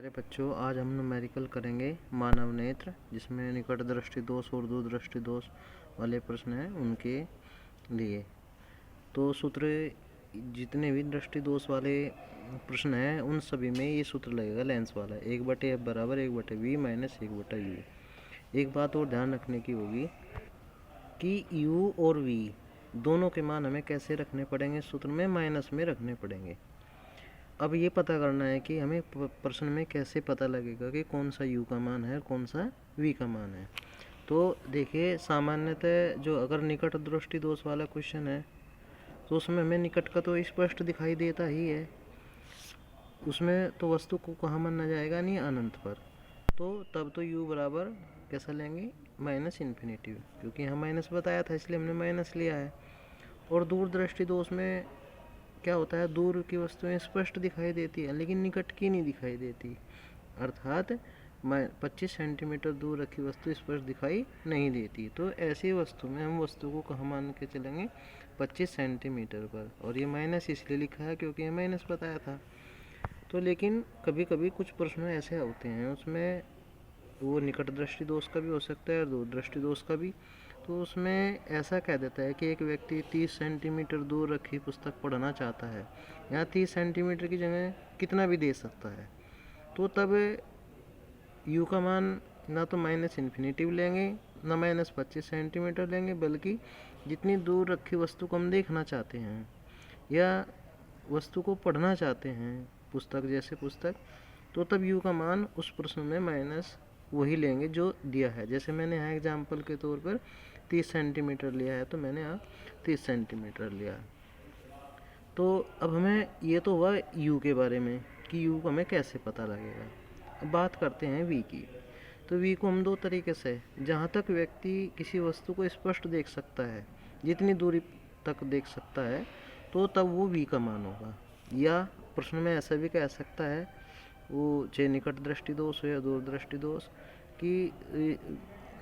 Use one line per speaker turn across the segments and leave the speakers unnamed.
प्यारे बच्चों, आज हम न्यूमेरिकल करेंगे मानव नेत्र, जिसमें निकट दृष्टि दोष और दूर दृष्टि दोष वाले प्रश्न हैं उनके लिए। तो सूत्र जितने भी दृष्टि दोष वाले प्रश्न हैं उन सभी में ये सूत्र लगेगा लेंस वाला, 1/f बराबर 1/v माइनस 1/u। एक बात और ध्यान रखने की होगी कि u और v दोनों के मान हमें कैसे रखने पड़ेंगे, सूत्र में माइनस में रखने पड़ेंगे। अब ये पता करना है कि हमें प्रश्न में कैसे पता लगेगा कि कौन सा u का मान है और कौन सा v का मान है। तो देखिए, सामान्यतः जो अगर निकट दृष्टि दोष वाला क्वेश्चन है तो उसमें हमें निकट का तो स्पष्ट दिखाई देता ही है, उसमें तो वस्तु को कहाँ माना जाएगा, नहीं अनंत पर। तो तब तो u बराबर कैसा लेंगे, माइनस इन्फिनिटी, क्योंकि यहाँ माइनस बताया था इसलिए हमने माइनस लिया है। और दूर दृष्टि दोष में क्या होता है, दूर की वस्तुएं स्पष्ट दिखाई देती है लेकिन निकट की नहीं दिखाई देती, अर्थात 25 सेंटीमीटर दूर रखी वस्तु स्पष्ट दिखाई नहीं देती। तो ऐसी वस्तु में हम वस्तु को कहाँ मान के चलेंगे, 25 सेंटीमीटर पर। और ये माइनस इसलिए लिखा है क्योंकि ये माइनस बताया था। तो लेकिन कभी कभी कुछ प्रश्न ऐसे होते हैं उसमें वो निकट दृष्टि दोष का भी हो सकता है और दूर दृष्टि दोष का भी। तो उसमें ऐसा कह देता है कि एक व्यक्ति 30 सेंटीमीटर दूर रखी पुस्तक पढ़ना चाहता है, यहाँ 30 सेंटीमीटर की जगह कितना भी दे सकता है। तो तब u का मान ना तो माइनस इन्फिनिटिव लेंगे ना माइनस 25 सेंटीमीटर लेंगे, बल्कि जितनी दूर रखी वस्तु को हम देखना चाहते हैं या वस्तु को पढ़ना चाहते हैं, पुस्तक जैसे पुस्तक, तो तब u का मान उस प्रश्न में माइनस वही लेंगे जो दिया है। जैसे मैंने यहाँ एग्जाम्पल के तौर पर 30 सेंटीमीटर लिया है तो मैंने यहाँ 30 सेंटीमीटर लिया। तो अब हमें ये तो हुआ u के बारे में कि u को हमें कैसे पता लगेगा। अब बात करते हैं v की। तो v को हम दो तरीके से, जहाँ तक व्यक्ति किसी वस्तु को स्पष्ट देख सकता है, जितनी दूरी तक देख सकता है, तो तब वो v का मान होगा। या प्रश्न में ऐसा भी कह सकता है, वो चाहे निकट दृष्टि दोष हो या दूर दृष्टि दोष, कि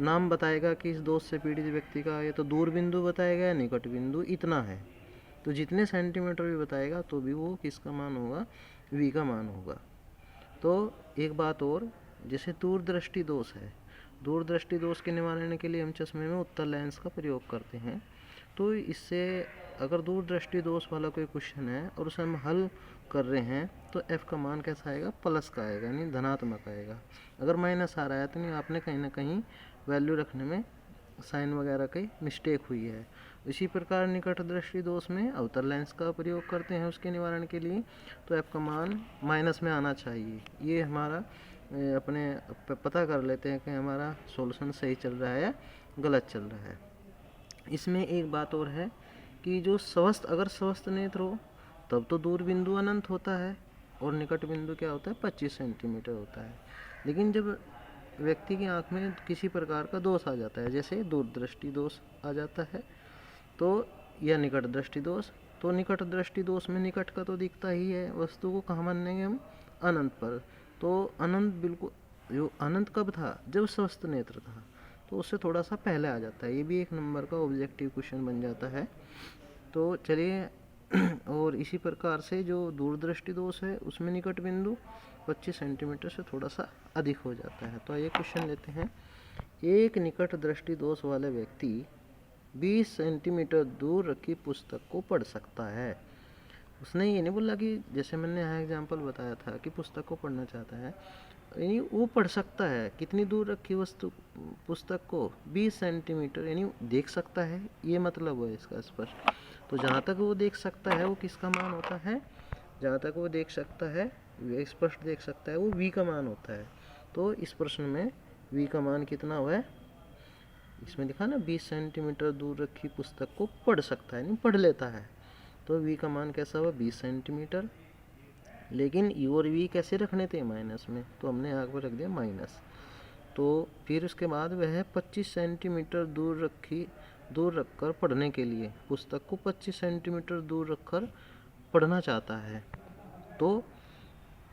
नाम बताएगा कि इस दोष से पीड़ित व्यक्ति का ये तो दूर बिंदु बताएगा या निकट बिंदु इतना है। तो जितने सेंटीमीटर भी बताएगा तो भी वो किसका मान होगा, v का मान होगा। तो एक बात और, जैसे दूर दृष्टि दोष है, दूर दृष्टि दोष के निवारण के लिए हम चश्मे में उत्तल लेंस का प्रयोग करते हैं। तो इससे अगर दूर दृष्टि दोष वाला कोई क्वेश्चन है और उसे हम हल कर रहे हैं तो f का मान कैसा आएगा, प्लस का आएगा, यानी धनात्मक आएगा। अगर माइनस आ रहा है तो नहीं, आपने कहीं ना कहीं वैल्यू रखने में साइन वगैरह की मिस्टेक हुई है। इसी प्रकार निकट दृष्टि दोष में अवतल लेंस का प्रयोग करते हैं उसके निवारण के लिए, तो f का मान माइनस में आना चाहिए। ये हमारा अपने पता कर लेते हैं कि हमारा सॉल्यूशन सही चल रहा है या गलत चल रहा है। इसमें एक बात और है कि जो स्वस्थ, अगर स्वस्थ नेत्र हो तब तो दूर बिंदु अनंत होता है और निकट बिंदु क्या होता है, 25 सेंटीमीटर होता है। लेकिन जब व्यक्ति की आंख में किसी प्रकार का दोष आ जाता है, जैसे दूर दृष्टि दोष आ जाता है तो, या निकट दृष्टि दोष, तो निकट दृष्टि दोष में निकट का तो दिखता ही है, वस्तु को कहाँ मानेंगे हम, अनंत पर। तो अनंत बिल्कुल, जो अनंत कब था, जब स्वस्थ नेत्र था, तो उससे थोड़ा सा पहले आ जाता है। ये भी एक नंबर का ऑब्जेक्टिव क्वेश्चन बन जाता है। तो चलिए, और इसी प्रकार से जो दूरदृष्टि दोष है उसमें निकट बिंदु 25 सेंटीमीटर से थोड़ा सा अधिक हो जाता है। तो ये क्वेश्चन लेते हैं, एक निकट दृष्टि दोष वाले व्यक्ति 20 सेंटीमीटर दूर रखी पुस्तक को पढ़ सकता है। उसने ये नहीं बोला कि, जैसे मैंने यहाँ एग्जाम्पल बताया था कि पुस्तक को पढ़ना चाहता है, यानी वो पढ़ सकता है कितनी दूर रखी वस्तु पुस्तक को, 20 सेंटीमीटर, यानी देख सकता है, ये मतलब है इसका स्पष्ट। तो जहाँ तक वो देख सकता है वो किसका मान होता है, जहाँ तक वो देख सकता है, स्पष्ट देख सकता है, वो v का मान होता है। तो इस प्रश्न में v का मान कितना हुआ है, इसमें लिखा ना 20 सेंटीमीटर दूर रखी पुस्तक को पढ़ सकता है, नहीं पढ़ लेता है, तो v का मान कैसा हुआ, 20 सेंटीमीटर। लेकिन u और v कैसे रखने थे, माइनस में, तो हमने यहाँ पर रख दिया माइनस। तो फिर उसके बाद वह 25 सेंटीमीटर दूर रखकर पढ़ने के लिए, पुस्तक को 25 सेंटीमीटर दूर रखकर पढ़ना चाहता है। तो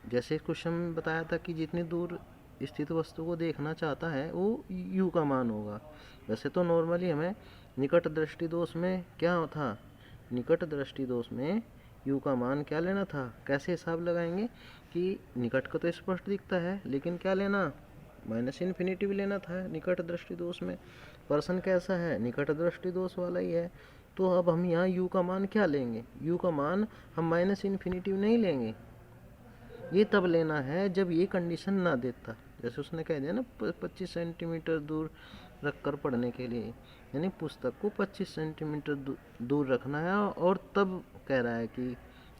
जैसे क्वेश्चन में बताया था कि जितनी दूर स्थित वस्तु को देखना चाहता है वो u का मान होगा। वैसे तो नॉर्मली हमें निकट दृष्टि दोष में क्या था, निकट दृष्टि दोष में u का मान क्या लेना था, कैसे हिसाब लगाएंगे कि निकट का तो स्पष्ट दिखता है, लेकिन क्या लेना, माइनस इन्फिनिटी भी लेना था निकट दृष्टि दोष में। प्रश्न कैसा है, निकट दृष्टि दोष वाला ही है। तो अब हम यहाँ u का मान क्या लेंगे, u का मान हम माइनस इन्फिनिटी नहीं लेंगे, ये तब लेना है जब ये कंडीशन ना देता। जैसे उसने कह दिया ना 25 सेंटीमीटर दूर रख कर पढ़ने के लिए, यानी पुस्तक को 25 सेंटीमीटर दूर रखना है, और तब कह रहा है कि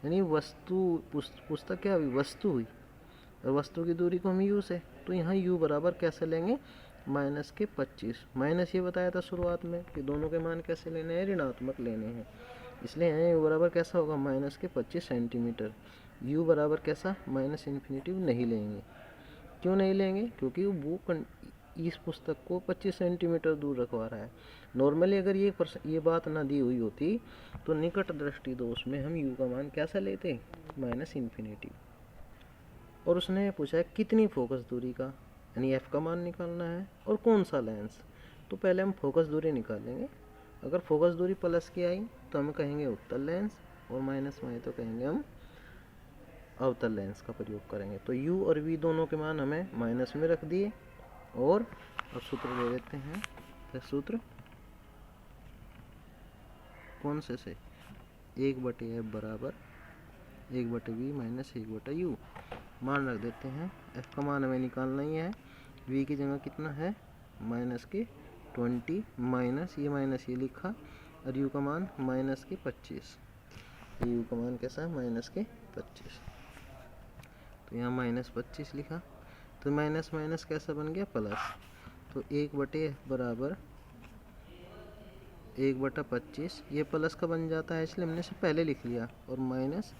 यानी वस्तु पुस्तक क्या हुई, वस्तु हुई, और वस्तु की दूरी को हम u से, तो यहाँ u बराबर कैसे लेंगे, माइनस के 25। माइनस ये बताया था शुरुआत में कि दोनों के मान कैसे लेने हैं, ऋणात्मक लेने हैं, इसलिए यहाँ u बराबर कैसा होगा, माइनस के 25 सेंटीमीटर। u बराबर कैसा, माइनस इन्फिनिटी नहीं लेंगे। क्यों नहीं लेंगे, क्योंकि वो इस पुस्तक को 25 सेंटीमीटर दूर रखवा रहा है। नॉर्मली अगर ये बात ना दी हुई होती तो निकट दृष्टि दोष में हम u का मान कैसा लेते, माइनस इन्फिनिटी। और उसने पूछा है कितनी फोकस दूरी का, यानी f का मान निकालना है, और कौन सा लेंस। तो पहले हम फोकस दूरी निकालेंगे। अगर फोकस दूरी प्लस की आई तो हम कहेंगे उत्तल लेंस, और माइनस में आई तो कहेंगे हम अवतल लेंस का प्रयोग करेंगे। तो u और v दोनों के मान हमें माइनस में रख दिए, और अब सूत्र ले लेते हैं। तो सूत्र कौन से 1/f बराबर 1/v माइनस 1/u। मान रख देते हैं, f का मान हमें निकालना ही है, v की जगह कितना है, माइनस के 20 माइनस ये लिखा, और u का मान माइनस के 25। u का मान कैसा है, माइनस के 25, तो यहाँ माइनस 25 लिखा। तो माइनस माइनस कैसा बन गया, प्लस। तो 1/f बराबर 1/25, ये प्लस का बन जाता है इसलिए हमने इसे पहले लिख लिया, और माइनस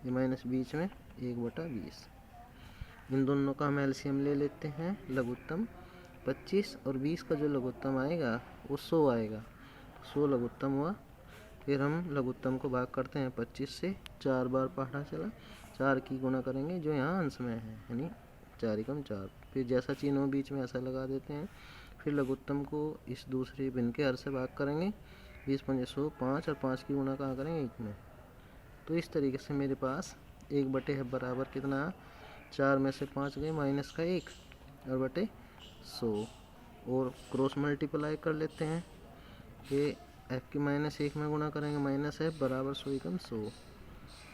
ये माइनस बीच में 1/20। इन दोनों का हम एलसीएम ले लेते हैं, लघुत्तम 25 और 20 का जो लघुत्तम आएगा वो 100 आएगा, 100 लघुत्तम हुआ। फिर हम लघुत्तम को भाग करते हैं 25 से, 4 बार पढ़ा चला, 4 की गुणा करेंगे जो यहाँ अंश में है, यानी 4 एकम 4। फिर जैसा चिन्ह हो बीच में ऐसा लगा देते हैं। फिर लघुत्तम को इस दूसरे भिन्न के हर से भाग करेंगे, 20 पंजे 100, 5 और 5 की गुणा कहाँ करेंगे, 1 में। तो इस तरीके से मेरे पास 1/f बराबर कितना, 4 में से 5 गए, माइनस का 1 और बटे 100, और क्रॉस मल्टीप्लाई कर लेते हैं। ये f की -1 में गुणा करेंगे, माइनस f बराबर 100 एकम 100,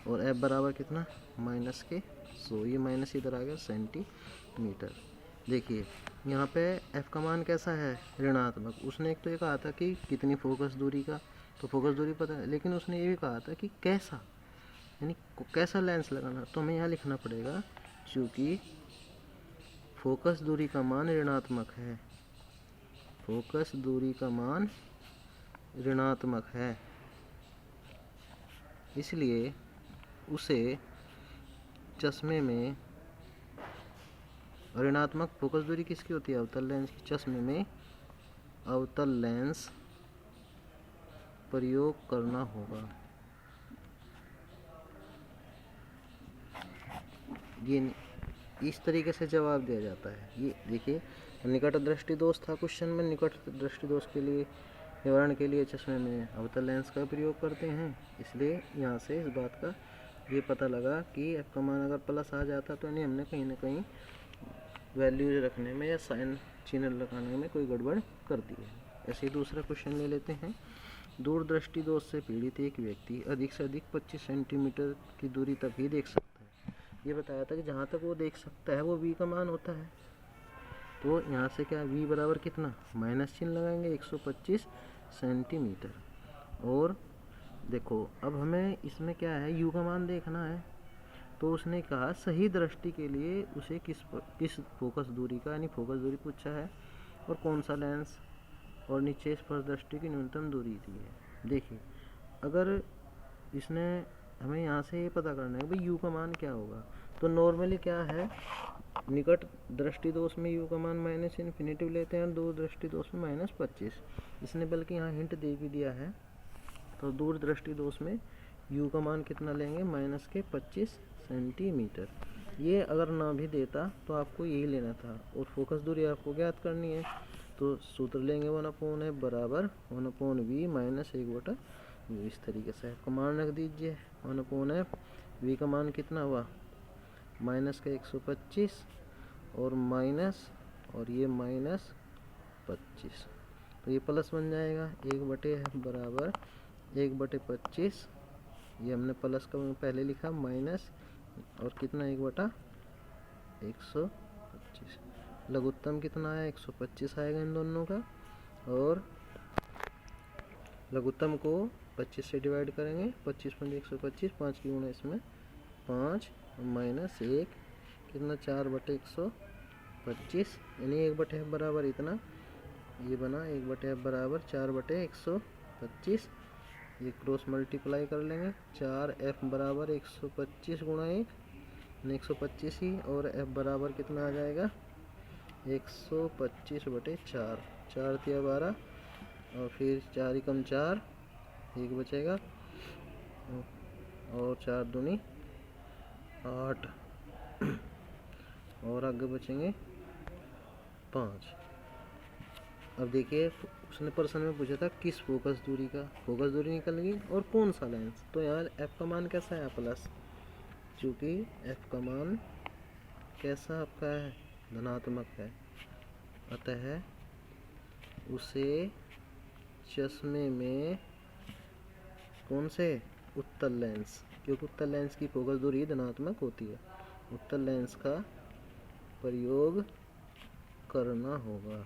और f बराबर कितना, माइनस के 100, ये माइनस इधर आ गया सेंटीमीटर। देखिए यहाँ पे f का मान कैसा है, ऋणात्मक। उसने एक तो ये कहा था कि कितनी फोकस दूरी का, तो फोकस दूरी पता है, लेकिन उसने ये भी कहा था कि कैसा, यानी कैसा लेंस लगाना। तो हमें यहाँ लिखना पड़ेगा, चूँकि फोकस दूरी का मान ऋणात्मक है, फोकस दूरी का मान ऋणात्मक है, इसलिए उसे चश्मे में, ऋणात्मक फोकस दूरी किसकी होती है, अवतल लेंस की, चश्मे में अवतल लेंस प्रयोग करना होगा। ये इस तरीके से जवाब दिया जाता है। ये देखिए निकट दृष्टि दोष था क्वेश्चन में, निकट दृष्टि दोष के लिए निवारण के लिए चश्मे में अवतल लेंस का प्रयोग करते हैं, इसलिए यहाँ से इस बात का ये पता लगा कि f का मान अगर प्लस आ जाता तो नहीं, हमने कहीं ना कहीं वैल्यू रखने में या साइन चिन्ह लगाने में कोई गड़बड़ कर दी है। ऐसे ही दूसरा क्वेश्चन ले लेते हैं। दूरदृष्टि दोष से पीड़ित एक व्यक्ति अधिक से अधिक 25 सेंटीमीटर की दूरी तक ही देख सकता है। ये बताया था कि जहाँ तक वो देख सकता है वो v का मान होता है। तो यहाँ से क्या v बराबर कितना, माइनस चिन्ह लगाएंगे, 125 सेंटीमीटर। और देखो अब हमें इसमें क्या है, u का मान देखना है। तो उसने कहा सही दृष्टि के लिए उसे किस फोकस दूरी का, यानी फोकस दूरी पूछा है, और कौन सा लेंस, और नीचे स्पर्श दृष्टि की न्यूनतम दूरी दी है। देखिए अगर इसने हमें यहाँ से ये पता करना है भाई u का मान क्या होगा, तो नॉर्मली क्या है, निकट दृष्टि दोष में u का मान माइनस इन्फिनिटी लेते हैं, दूर दृष्टि दोष में -25। इसने बल्कि यहाँ हिंट दे भी दिया है। तो दूर दृष्टि दोष में u का मान कितना लेंगे, माइनस के 25 सेंटीमीटर। ये अगर ना भी देता तो आपको यही लेना था, और फोकस दूरी आपको ज्ञात करनी है। तो सूत्र लेंगे 1/f बराबर 1/v माइनस 1/, इस तरीके से आपको मान रख दीजिए 1/f। v का मान कितना हुआ, माइनस का 125 और माइनस, और ये -25, तो ये प्लस बन जाएगा। 1/f बराबर 1/25, ये हमने प्लस का पहले लिखा, माइनस और कितना 1/125। लघुत्तम कितना आया 125 आएगा इन दोनों का, और लघुत्तम को 25 से डिवाइड करेंगे, 25 पंजे 125, 5 की गुणा इसमें 5 माइनस 1 कितना 4/125, यानी 1/f बराबर इतना, ये बना 1/f बराबर 4/125। ये क्रॉस मल्टीप्लाई कर लेंगे, 4f बराबर 125 गुणा 1 125 ही, और f बराबर कितना आ जाएगा 125/4, 4 तिया 12, और फिर 4 एकम 4, 1 बचेगा, और 4 दूनी 8, और आगे बचेंगे 5। अब देखिए उसने प्रश्न में पूछा था किस फोकस दूरी का, फोकस दूरी निकल गई और कौन सा लेंस, तो यहाँ f का मान कैसा है प्लस, चूँकि f का मान कैसा आपका है धनात्मक है, अतः उसे चश्मे में कौन से उत्तल लेंस, क्योंकि उत्तल लेंस की फोकस दूरी धनात्मक होती है, उत्तल लेंस का प्रयोग करना होगा।